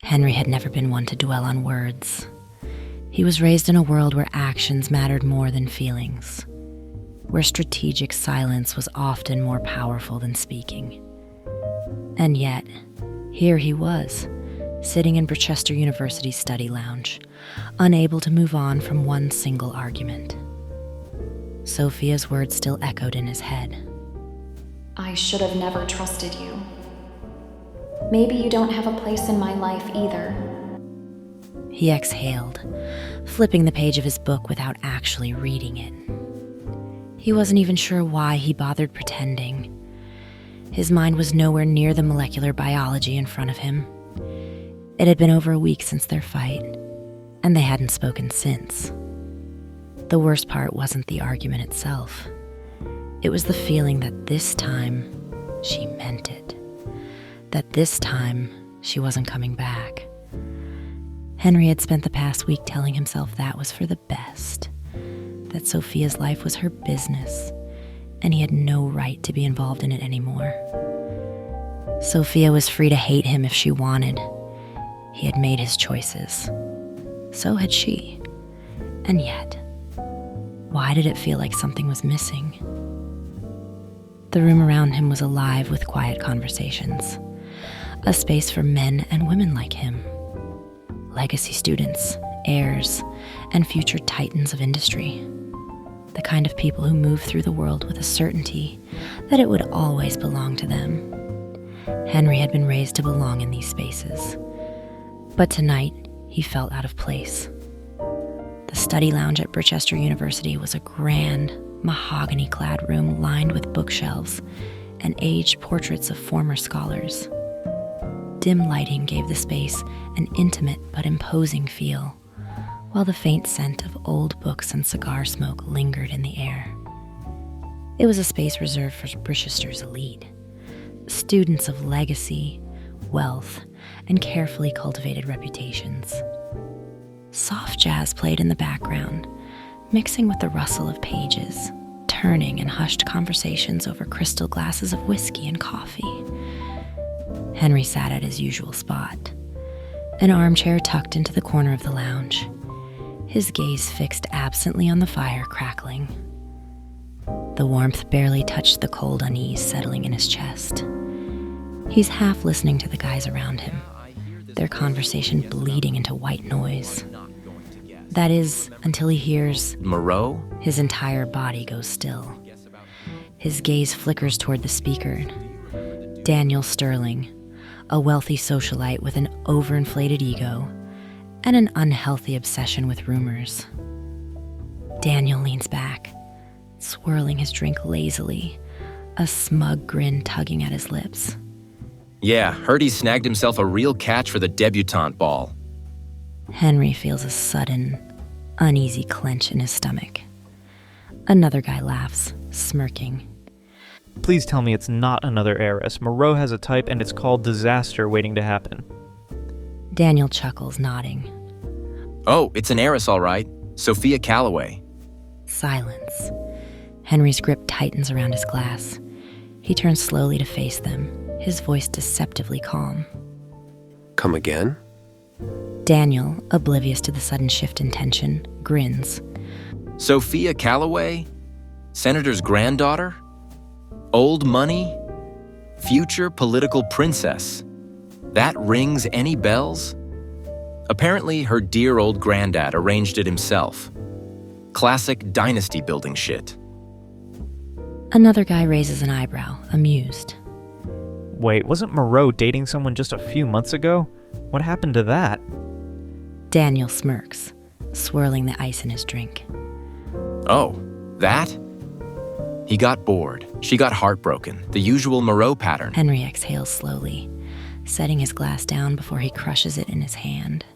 Henry had never been one to dwell on words. He was raised in a world where actions mattered more than feelings, where strategic silence was often more powerful than speaking. And yet, here he was, sitting in Rochester University's study lounge, unable to move on from one single argument. Sophia's words still echoed in his head. I should have never trusted you. Maybe you don't have a place in my life either. He exhaled, flipping the page of his book without actually reading it. He wasn't even sure why he bothered pretending. His mind was nowhere near the molecular biology in front of him. It had been over a week since their fight, and they hadn't spoken since. The worst part wasn't the argument itself. It was the feeling that this time she meant it. That this time she wasn't coming back. Henry had spent the past week telling himself that was for the best, that Sophia's life was her business, and he had no right to be involved in it anymore. Sophia was free to hate him if she wanted. He had made his choices. So had she. And yet, why did it feel like something was missing? The room around him was alive with quiet conversations, a space for men and women like him, legacy students, heirs, and future titans of industry, the kind of people who move through the world with a certainty that it would always belong to them. Henry had been raised to belong in these spaces, but tonight he felt out of place. The study lounge at Rochester University was a grand, mahogany-clad room lined with bookshelves and aged portraits of former scholars. Dim lighting gave the space an intimate but imposing feel, while the faint scent of old books and cigar smoke lingered in the air. It was a space reserved for Rochester's elite, students of legacy, wealth, and carefully cultivated reputations. Soft jazz played in the background, mixing with the rustle of pages, turning in hushed conversations over crystal glasses of whiskey and coffee. Henry sat at his usual spot, an armchair tucked into the corner of the lounge, his gaze fixed absently on the fire crackling. The warmth barely touched the cold unease settling in his chest. He's half listening to the guys around him, their conversation bleeding into white noise. That is, until he hears Moreau? His entire body goes still. His gaze flickers toward the speaker. Daniel Sterling, a wealthy socialite with an overinflated ego and an unhealthy obsession with rumors. Daniel leans back, swirling his drink lazily, a smug grin tugging at his lips. Yeah, heard he snagged himself a real catch for the Debutante Ball. Henry feels a sudden, uneasy clench in his stomach. Another guy laughs, smirking. Please tell me it's not another heiress. Moreau has a type and it's called disaster waiting to happen. Daniel chuckles, nodding. Oh, it's an heiress, all right. Sophia Calloway. Silence. Henry's grip tightens around his glass. He turns slowly to face them, his voice deceptively calm. Come again? Daniel, oblivious to the sudden shift in tension, grins. Sophia Calloway? Senator's granddaughter? Old money? Future political princess? That rings any bells? Apparently, her dear old granddad arranged it himself. Classic dynasty building shit. Another guy raises an eyebrow, amused. Wait, wasn't Moreau dating someone just a few months ago? What happened to that? Daniel smirks, swirling the ice in his drink. Oh, that? He got bored. She got heartbroken. The usual Moreau pattern. Henry exhales slowly, setting his glass down before he crushes it in his hand.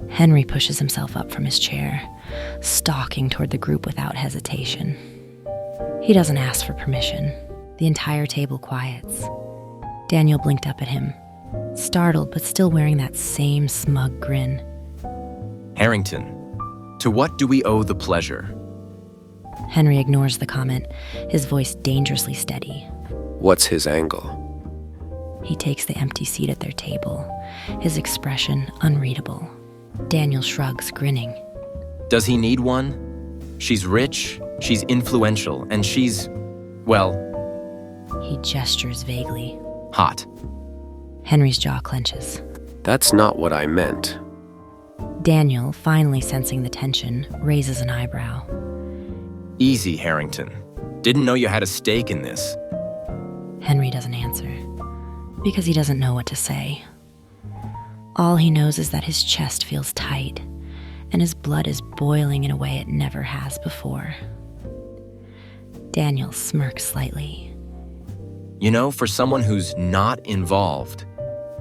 Henry pushes himself up from his chair, stalking toward the group without hesitation. He doesn't ask for permission. The entire table quiets. Daniel blinked up at him, startled but still wearing that same smug grin. Harrington, to what do we owe the pleasure? Henry ignores the comment, his voice dangerously steady. What's his angle? He takes the empty seat at their table, his expression unreadable. Daniel shrugs, grinning. Does he need one? She's rich, she's influential, and she's, well, He gestures vaguely. hot. Henry's jaw clenches. That's not what I meant. Daniel, finally sensing the tension, raises an eyebrow. Easy, Harrington. Didn't know you had a stake in this. Henry doesn't answer, because he doesn't know what to say. All he knows is that his chest feels tight, and his blood is boiling in a way it never has before. Daniel smirks slightly. You know, for someone who's not involved,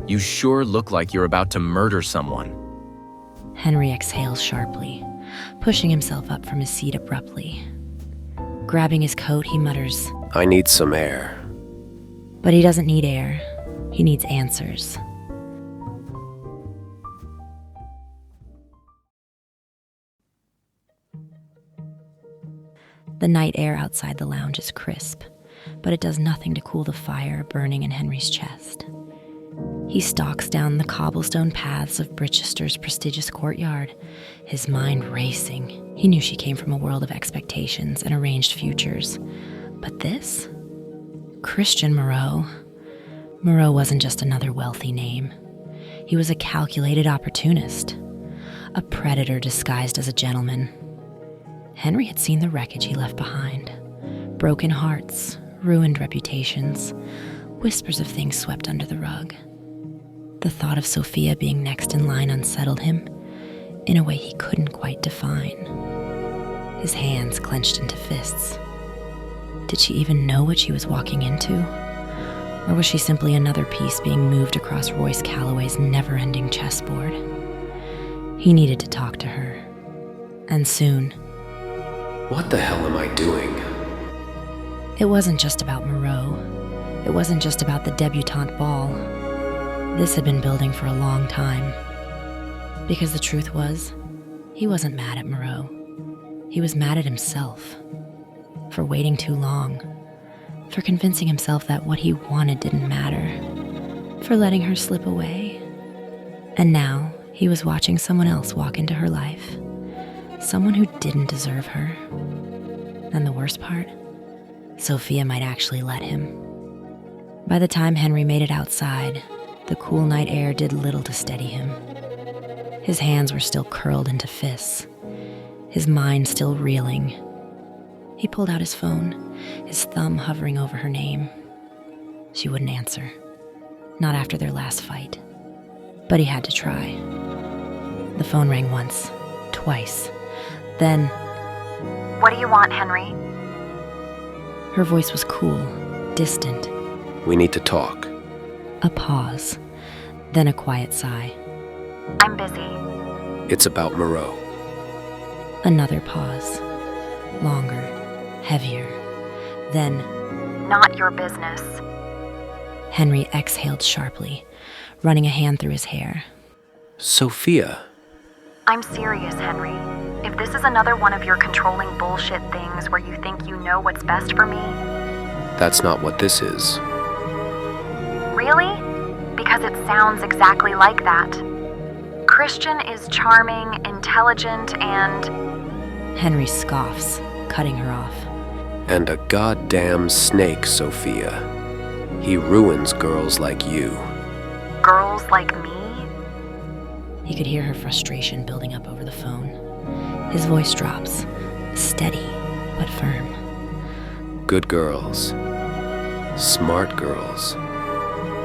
you sure look like you're about to murder someone. Henry exhales sharply, pushing himself up from his seat abruptly. Grabbing his coat, he mutters, I need some air. but he doesn't need air. He needs answers. The night air outside the lounge is crisp, but it does nothing to cool the fire burning in Henry's chest. He stalks down the cobblestone paths of Brichester's prestigious courtyard, his mind racing. He knew she came from a world of expectations and arranged futures. But this? Christian Moreau. Moreau wasn't just another wealthy name. He was a calculated opportunist, a predator disguised as a gentleman. Henry had seen the wreckage he left behind. Broken hearts, ruined reputations, whispers of things swept under the rug. The thought of Sophia being next in line unsettled him in a way he couldn't quite define. His hands clenched into fists. Did she even know what she was walking into? Or was she simply another piece being moved across Royce Calloway's never-ending chessboard? He needed to talk to her. And soon. What the hell am I doing? It wasn't just about Moreau. It wasn't just about the Debutante Ball. This had been building for a long time. Because the truth was, he wasn't mad at Moreau. He was mad at himself. For waiting too long. For convincing himself that what he wanted didn't matter. For letting her slip away. And now, he was watching someone else walk into her life. Someone who didn't deserve her. And the worst part? Sophia might actually let him. By the time Henry made it outside, the cool night air did little to steady him. His hands were still curled into fists, his mind still reeling. He pulled out his phone, his thumb hovering over her name. She wouldn't answer, not after their last fight. But he had to try. The phone rang once, twice. Then, What do you want, Henry? her voice was cool, distant. We need to talk. A pause, then a quiet sigh. I'm busy. It's about Moreau. Another pause, longer, heavier. Then, Not your business. Henry exhaled sharply, running a hand through his hair. Sophia. I'm serious, Henry. If this is another one of your controlling bullshit things where you think you know what's best for me, That's not what this is. really? Because it sounds exactly like that. Christian is charming, intelligent, and Henry scoffs, cutting her off. And a goddamn snake, Sophia. He ruins girls like you. girls like me? He could hear her frustration building up over the phone. His voice drops, steady but firm. Good girls. Smart girls.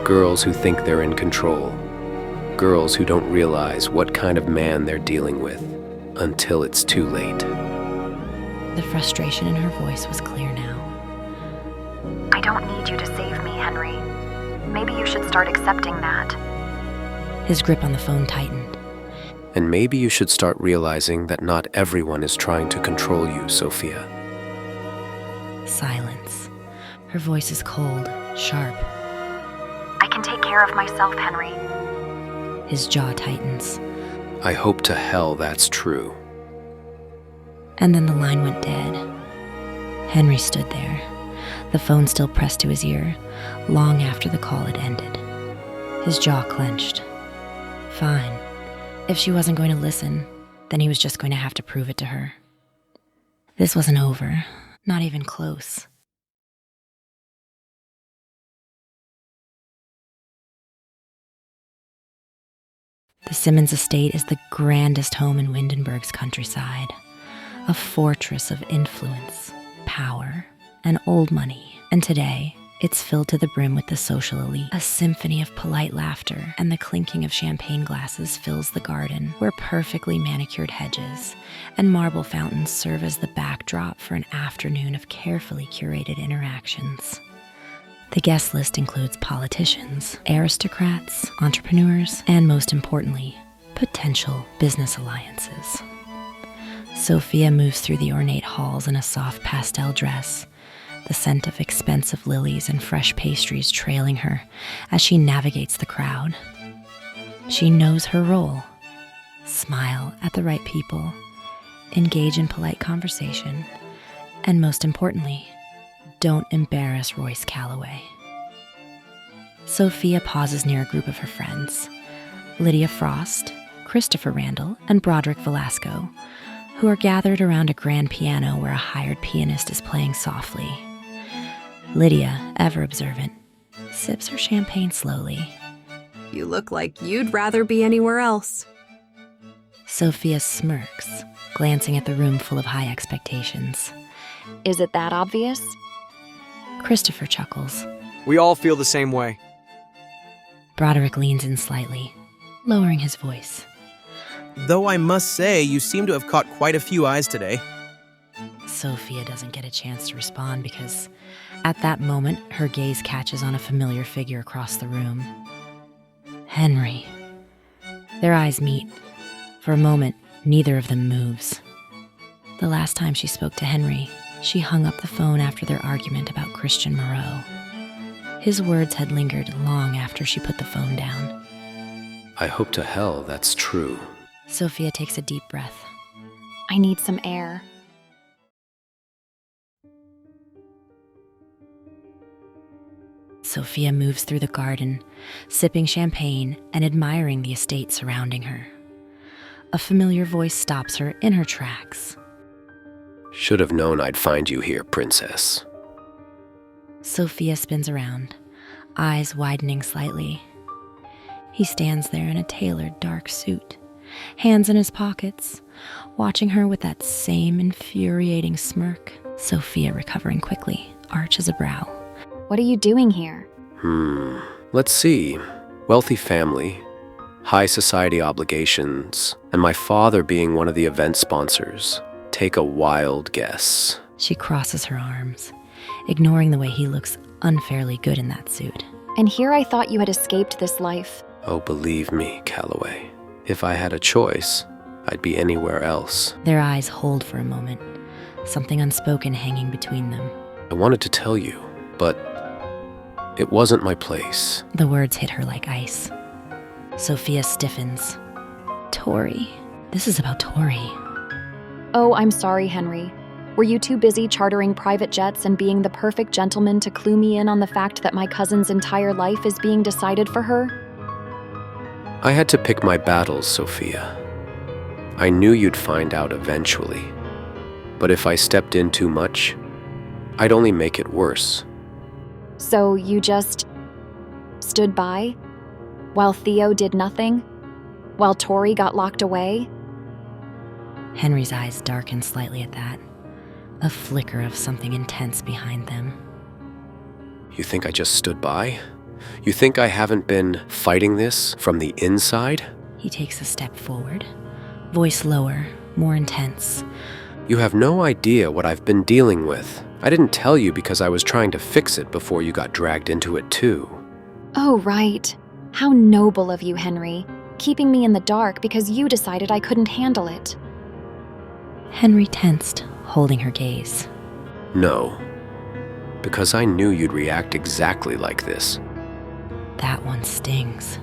Girls who think they're in control. Girls who don't realize what kind of man they're dealing with until it's too late. The frustration in her voice was clear now. I don't need you to save me, Henry. Maybe you should start accepting that. His grip on the phone tightened. And maybe you should start realizing that not everyone is trying to control you, Sophia. Silence. Her voice is cold, sharp. I can take care of myself, Henry. His jaw tightens. I hope to hell that's true. And then the line went dead. Henry stood there, the phone still pressed to his ear, long after the call had ended. His jaw clenched. Fine. If she wasn't going to listen, then he was just going to have to prove it to her. This wasn't over, not even close. The Simmons estate is the grandest home in Windenburg's countryside, a fortress of influence, power, and old money. And today, it's filled to the brim with the social elite. A symphony of polite laughter and the clinking of champagne glasses fills the garden, where perfectly manicured hedges and marble fountains serve as the backdrop for an afternoon of carefully curated interactions. The guest list includes politicians, aristocrats, entrepreneurs, and most importantly, potential business alliances. Sophia moves through the ornate halls in a soft pastel dress, the scent of expensive lilies and fresh pastries trailing her as she navigates the crowd. She knows her role. Smile at the right people, engage in polite conversation, and most importantly, don't embarrass Royce Calloway. Sophia pauses near a group of her friends, Lydia Frost, Christopher Randall, and Broderick Velasco, who are gathered around a grand piano where a hired pianist is playing softly. Lydia, ever observant, sips her champagne slowly. You look like you'd rather be anywhere else. Sophia smirks, glancing at the room full of high expectations. Is it that obvious? Christopher chuckles. We all feel the same way. Broderick leans in slightly, lowering his voice. Though I must say, you seem to have caught quite a few eyes today. Sophia doesn't get a chance to respond because, at that moment, her gaze catches on a familiar figure across the room. Henry. Their eyes meet. For a moment, neither of them moves. The last time she spoke to Henry, she hung up the phone after their argument about Christian Moreau. His words had lingered long after she put the phone down. I hope to hell that's true. Sophia takes a deep breath. I need some air. Sophia moves through the garden, sipping champagne and admiring the estate surrounding her. A familiar voice stops her in her tracks. Should have known I'd find you here, princess. Sophia spins around, eyes widening slightly. He stands there in a tailored dark suit, hands in his pockets, watching her with that same infuriating smirk. Sophia, recovering quickly, arches a brow. What are you doing here? Let's see. Wealthy family, high society obligations, and my father being one of the event sponsors. Take a wild guess. She crosses her arms, ignoring the way he looks unfairly good in that suit. And here I thought you had escaped this life. Oh, believe me, Calloway. If I had a choice, I'd be anywhere else. Their eyes hold for a moment, something unspoken hanging between them. I wanted to tell you, but it wasn't my place. The words hit her like ice. Sophia stiffens. Tori. This is about Tori. Oh, I'm sorry, Henry. Were you too busy chartering private jets and being the perfect gentleman to clue me in on the fact that my cousin's entire life is being decided for her? I had to pick my battles, Sophia. I knew you'd find out eventually. But if I stepped in too much, I'd only make it worse. So you just stood by? While Theo did nothing? While Tori got locked away? Henry's eyes darken slightly at that, a flicker of something intense behind them. You think I just stood by? You think I haven't been fighting this from the inside? He takes a step forward, voice lower, more intense. You have no idea what I've been dealing with. I didn't tell you because I was trying to fix it before you got dragged into it too. Oh, right. How noble of you, Henry. Keeping me in the dark because you decided I couldn't handle it. Henry tensed, holding her gaze. No, because I knew you'd react exactly like this. That one stings.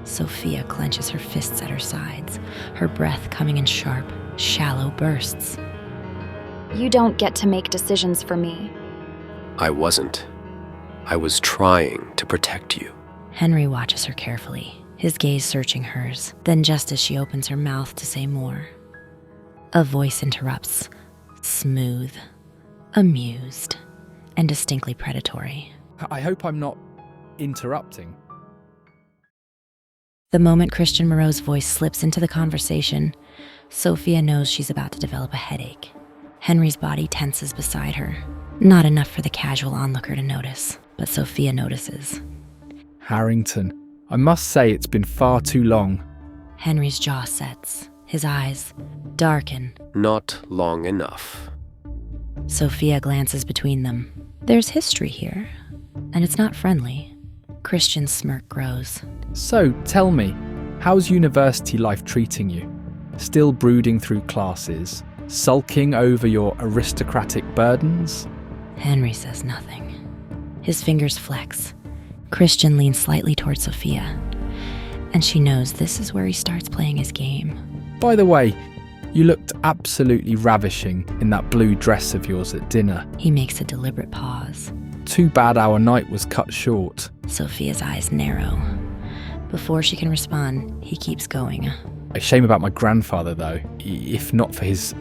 Sophia clenches her fists at her sides, her breath coming in sharp, shallow bursts. You don't get to make decisions for me. I wasn't. I was trying to protect you. Henry watches her carefully, his gaze searching hers. Then just as she opens her mouth to say more, a voice interrupts, smooth, amused, and distinctly predatory. I hope I'm not interrupting. The moment Christian Moreau's voice slips into the conversation, Sophia knows she's about to develop a headache. Henry's body tenses beside her. Not enough for the casual onlooker to notice, but Sophia notices. Harrington, I must say it's been far too long. Henry's jaw sets, his eyes darken. Not long enough. Sophia glances between them. There's history here, and it's not friendly. Christian's smirk grows. So, tell me, how's university life treating you? Still brooding through classes? Sulking over your aristocratic burdens? Henry says nothing. His fingers flex. Christian leans slightly towards Sophia, and she knows this is where he starts playing his game. By the way, you looked absolutely ravishing in that blue dress of yours at dinner. He makes a deliberate pause. Too bad our night was cut short. Sophia's eyes narrow. Before she can respond, he keeps going. A shame about my grandfather, though, if not for his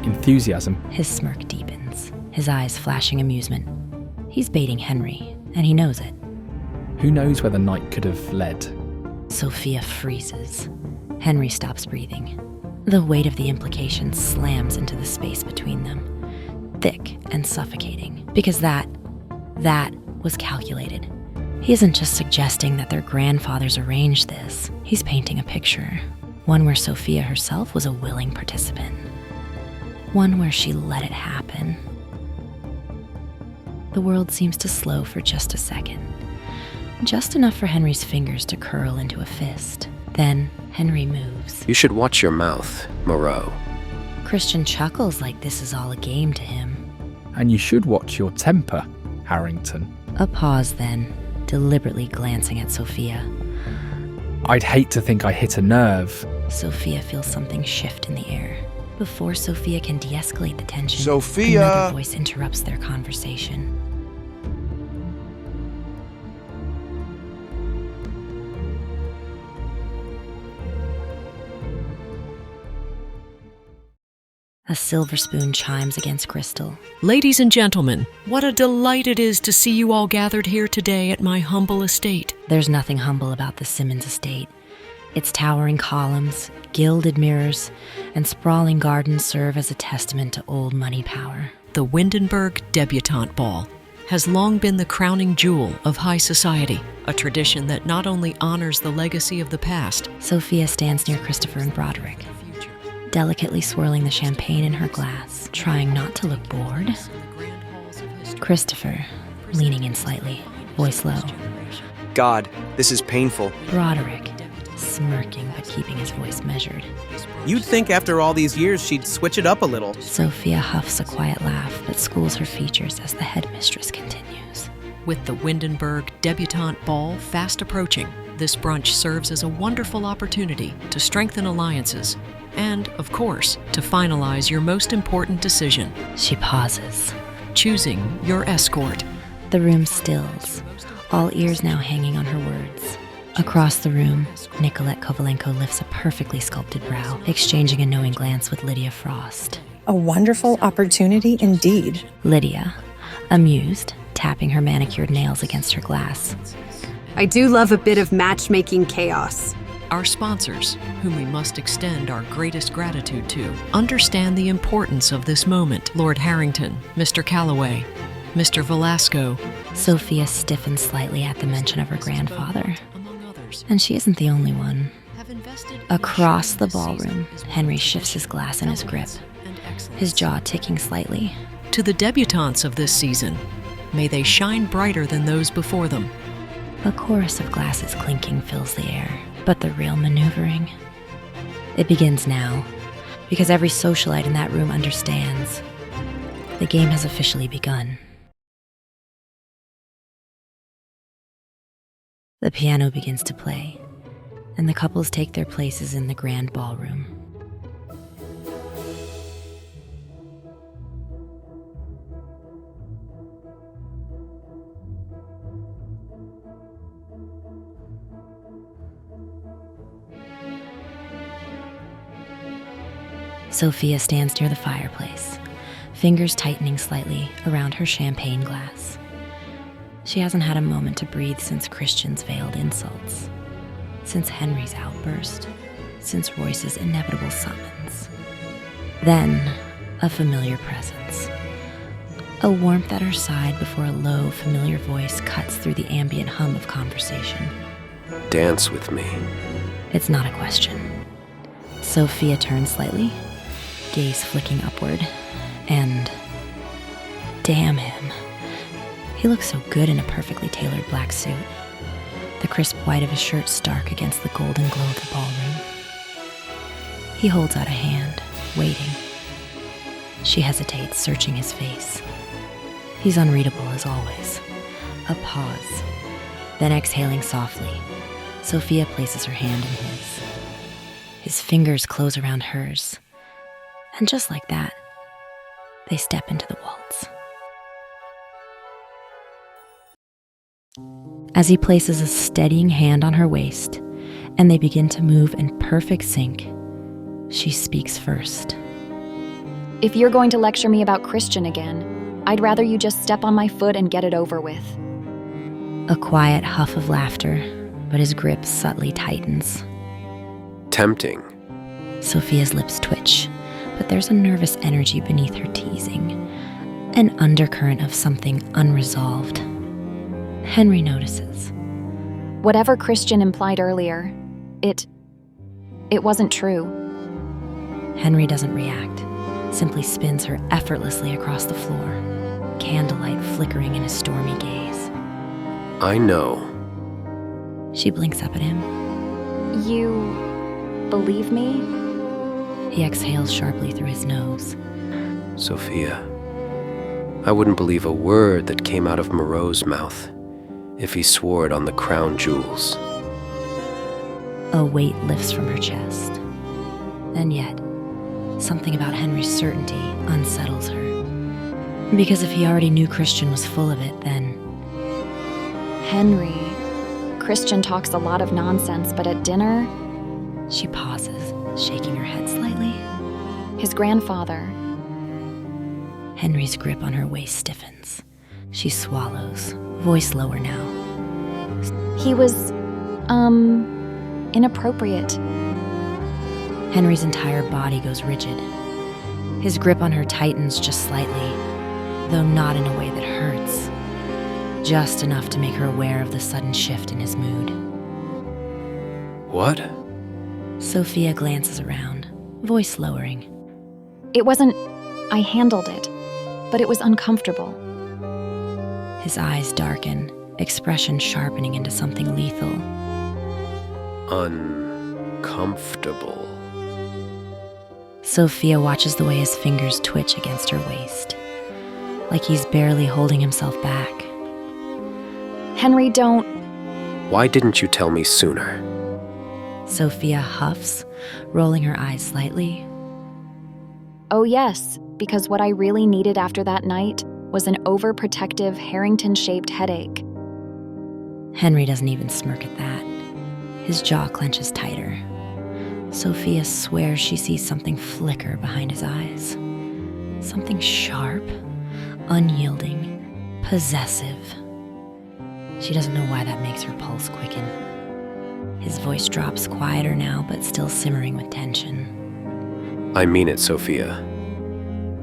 enthusiasm. His smirk deepens, his eyes flashing amusement. He's baiting Henry, and he knows it. Who knows where the night could have led? Sophia freezes. Henry stops breathing. The weight of the implication slams into the space between them, thick and suffocating, because that was calculated. He isn't just suggesting that their grandfathers arranged this. He's painting a picture, one where Sophia herself was a willing participant, one where she let it happen. The world seems to slow for just a second, just enough for Henry's fingers to curl into a fist. Then Henry moves. You should watch your mouth, Moreau. Christian chuckles like this is all a game to him. And you should watch your temper, Harrington. A pause then, deliberately glancing at Sophia. I'd hate to think I hit a nerve. Sophia feels something shift in the air. Before Sophia can de-escalate the tension, Sophia! Another voice interrupts their conversation. A silver spoon chimes against crystal. Ladies and gentlemen, what a delight it is to see you all gathered here today at my humble estate. There's nothing humble about the Simmons estate. Its towering columns, gilded mirrors, and sprawling gardens serve as a testament to old money power. The Windenburg Debutante Ball has long been the crowning jewel of high society, a tradition that not only honors the legacy of the past. Sophia stands near Christopher and Broderick, delicately swirling the champagne in her glass, trying not to look bored. Christopher, leaning in slightly, voice low. God, this is painful. Broderick, smirking but keeping his voice measured. You'd think after all these years she'd switch it up a little. Sophia huffs a quiet laugh but schools her features as the headmistress continues. With the Windenburg Debutante Ball fast approaching, this brunch serves as a wonderful opportunity to strengthen alliances and, of course, to finalize your most important decision. She pauses. Choosing your escort. The room stills, all ears now hanging on her words. Across the room, Nicolette Kovalenko lifts a perfectly sculpted brow, exchanging a knowing glance with Lydia Frost. A wonderful opportunity indeed. Lydia, amused, tapping her manicured nails against her glass. I do love a bit of matchmaking chaos. Our sponsors, whom we must extend our greatest gratitude to, understand the importance of this moment. Lord Harrington, Mr. Calloway, Mr. Velasco. Sophia stiffens slightly at the mention of her grandfather. And she isn't the only one. Across the ballroom, Henry shifts his glass in his grip, his jaw ticking slightly. To the debutantes of this season, may they shine brighter than those before them. A chorus of glasses clinking fills the air, but the real maneuvering, it begins now, because every socialite in that room understands. The game has officially begun. The piano begins to play, and the couples take their places in the grand ballroom. Sophia stands near the fireplace, fingers tightening slightly around her champagne glass. She hasn't had a moment to breathe since Christian's veiled insults, since Henry's outburst, since Royce's inevitable summons. Then, a familiar presence. A warmth at her side before a low, familiar voice cuts through the ambient hum of conversation. Dance with me. It's not a question. Sophia turns slightly, gaze flicking upward, and damn him. He looks so good in a perfectly tailored black suit. The crisp white of his shirt stark against the golden glow of the ballroom. He holds out a hand, waiting. She hesitates, searching his face. He's unreadable as always. A pause. Then exhaling softly, Sophia places her hand in his. His fingers close around hers. And just like that, they step into the waltz. As he places a steadying hand on her waist, and they begin to move in perfect sync, she speaks first. If you're going to lecture me about Christian again, I'd rather you just step on my foot and get it over with. A quiet huff of laughter, but his grip subtly tightens. Tempting. Sophia's lips twitch, but there's a nervous energy beneath her teasing, an undercurrent of something unresolved. Henry notices. Whatever Christian implied earlier, it wasn't true. Henry doesn't react, simply spins her effortlessly across the floor, candlelight flickering in his stormy gaze. I know. She blinks up at him. You believe me? He exhales sharply through his nose. Sophia, I wouldn't believe a word that came out of Moreau's mouth if he swore it on the crown jewels. A weight lifts from her chest. And yet, something about Henry's certainty unsettles her. Because if he already knew Christian was full of it, then... Henry, Christian talks a lot of nonsense, but at dinner... She pauses, shaking her head slightly. His grandfather. Henry's grip on her waist stiffens. She swallows, voice lower now. He was, inappropriate. Henry's entire body goes rigid. His grip on her tightens just slightly, though not in a way that hurts. Just enough to make her aware of the sudden shift in his mood. What? Sophia glances around, voice lowering. It wasn't... I handled it, but it was uncomfortable. His eyes darken, expression sharpening into something lethal. Uncomfortable. Sophia watches the way his fingers twitch against her waist, like he's barely holding himself back. Henry, don't... Why didn't you tell me sooner? Sophia huffs, rolling her eyes slightly. Oh yes, because what I really needed after that night was an overprotective Harrington-shaped headache. Henry doesn't even smirk at that. His jaw clenches tighter. Sophia swears she sees something flicker behind his eyes. Something sharp, unyielding, possessive. She doesn't know why that makes her pulse quicken. His voice drops quieter now, but still simmering with tension. I mean it, Sophia.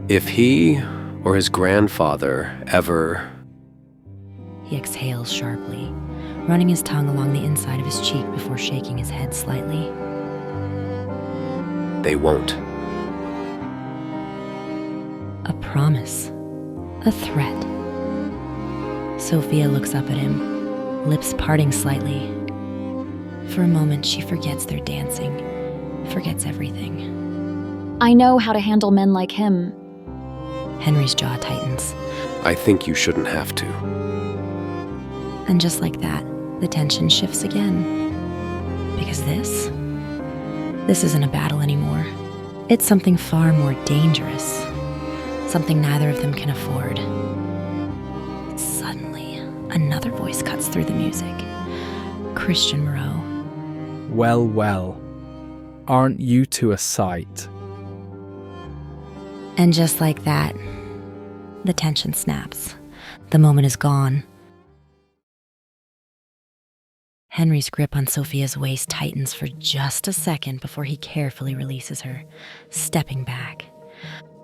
If he or his grandfather ever... He exhales sharply, running his tongue along the inside of his cheek before shaking his head slightly. They won't. A promise. A threat. Sophia looks up at him, lips parting slightly. For a moment, she forgets they're dancing, forgets everything. I know how to handle men like him. Henry's jaw tightens. I think you shouldn't have to. And just like that, the tension shifts again. Because this isn't a battle anymore. It's something far more dangerous. Something neither of them can afford. Suddenly, another voice cuts through the music. Christian Moreau. Well, well. Aren't you two a sight? And just like that, the tension snaps. The moment is gone. Henry's grip on Sophia's waist tightens for just a second before he carefully releases her, stepping back.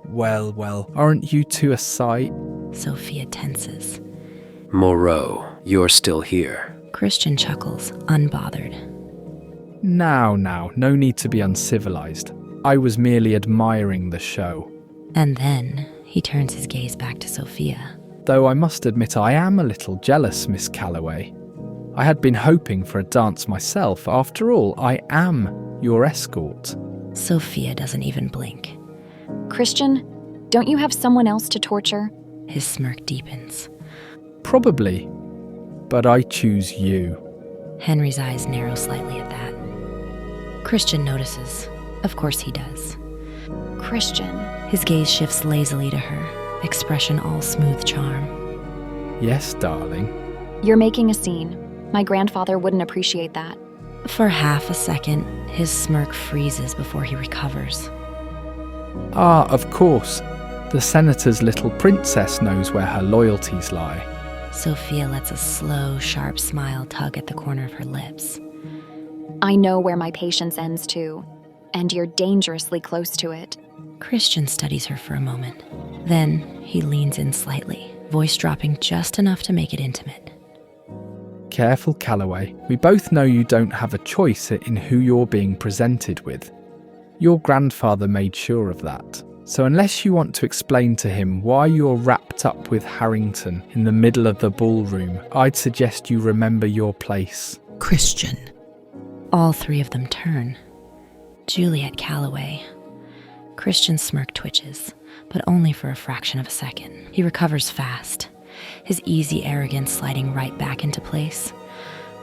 Well, aren't you two a sight? Sophia tenses. Moreau, you're still here. Christian chuckles, unbothered. Now, no need to be uncivilized. I was merely admiring the show. And then he turns his gaze back to Sophia. Though I must admit I am a little jealous, Miss Calloway. I had been hoping for a dance myself. After all, I am your escort. Sophia doesn't even blink. Christian, don't you have someone else to torture? His smirk deepens. Probably, but I choose you. Henry's eyes narrow slightly at that. Christian notices. Of course he does. Christian. His gaze shifts lazily to her, expression all smooth charm. Yes, darling. You're making a scene. My grandfather wouldn't appreciate that. For half a second, his smirk freezes before he recovers. Ah, of course. The senator's little princess knows where her loyalties lie. Sophia lets a slow, sharp smile tug at the corner of her lips. I know where my patience ends too, and you're dangerously close to it. Christian studies her for a moment. Then he leans in slightly, voice dropping just enough to make it intimate. Careful, Calloway. We both know you don't have a choice in who you're being presented with. Your grandfather made sure of that. So unless you want to explain to him why you're wrapped up with Harrington in the middle of the ballroom, I'd suggest you remember your place. Christian. All three of them turn. Juliet Calloway. Christian's smirk twitches, but only for a fraction of a second. He recovers fast, his easy arrogance sliding right back into place.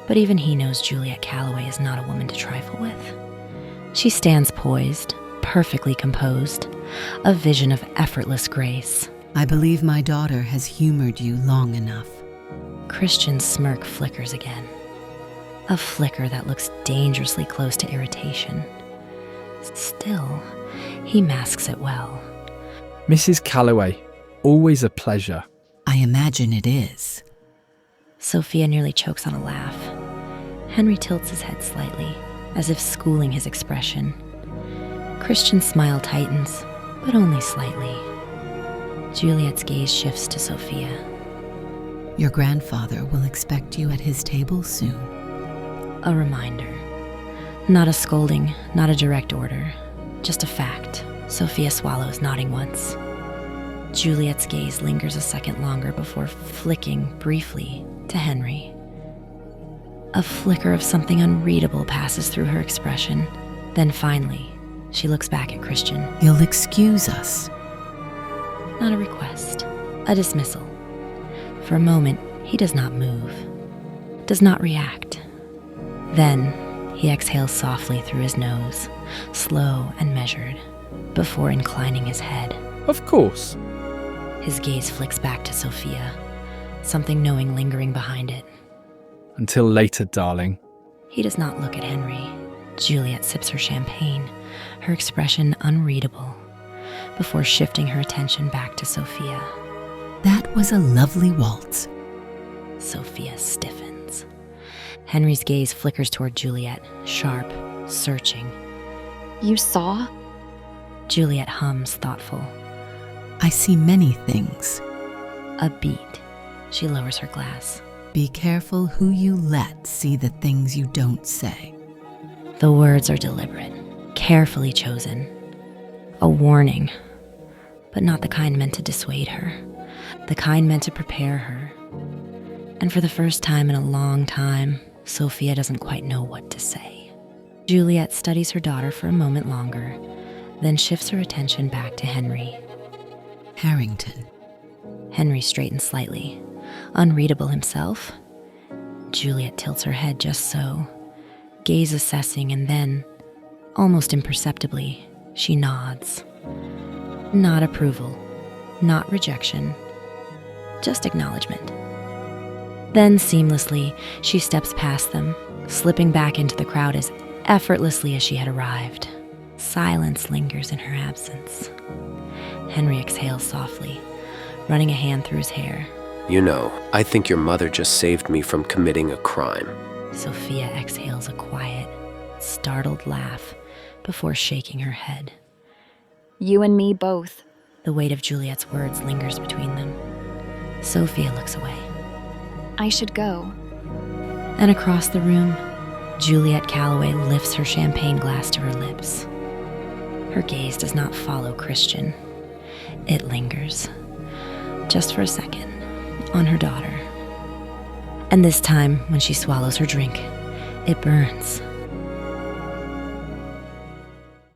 But even he knows Juliet Calloway is not a woman to trifle with. She stands poised, perfectly composed, a vision of effortless grace. I believe my daughter has humored you long enough. Christian's smirk flickers again. A flicker that looks dangerously close to irritation. Still, he masks it well. Mrs. Calloway, always a pleasure. I imagine it is. Sophia nearly chokes on a laugh. Henry tilts his head slightly, as if schooling his expression. Christian's smile tightens, but only slightly. Juliet's gaze shifts to Sophia. Your grandfather will expect you at his table soon. A reminder. Not a scolding, not a direct order, just a fact. Sophia swallows, nodding once. Juliet's gaze lingers a second longer before flicking briefly to Henry. A flicker of something unreadable passes through her expression. Then finally, she looks back at Christian. You'll excuse us. Not a request, a dismissal. For a moment, he does not move, does not react. Then, he exhales softly through his nose, slow and measured, before inclining his head. Of course. His gaze flicks back to Sophia, something knowing lingering behind it. Until later, darling. He does not look at Henry. Juliet sips her champagne, her expression unreadable, before shifting her attention back to Sophia. That was a lovely waltz. Sophia stiffens. Henry's gaze flickers toward Juliet, sharp, searching. You saw? Juliet hums, thoughtful. I see many things. A beat. She lowers her glass. Be careful who you let see the things you don't say. The words are deliberate, carefully chosen. A warning, but not the kind meant to dissuade her, the kind meant to prepare her. And for the first time in a long time, Sophia doesn't quite know what to say. Juliet studies her daughter for a moment longer, then shifts her attention back to Henry. Harrington. Henry straightens slightly, unreadable himself. Juliet tilts her head just so, gaze assessing, and then, almost imperceptibly, she nods. Not approval, not rejection, just acknowledgement. Then seamlessly, she steps past them, slipping back into the crowd as effortlessly as she had arrived. Silence lingers in her absence. Henry exhales softly, running a hand through his hair. You know, I think your mother just saved me from committing a crime. Sophia exhales a quiet, startled laugh before shaking her head. You and me both. The weight of Juliet's words lingers between them. Sophia looks away. I should go. And across the room, Juliet Calloway lifts her champagne glass to her lips. Her gaze does not follow Christian. It lingers, just for a second, on her daughter. And this time, when she swallows her drink, it burns.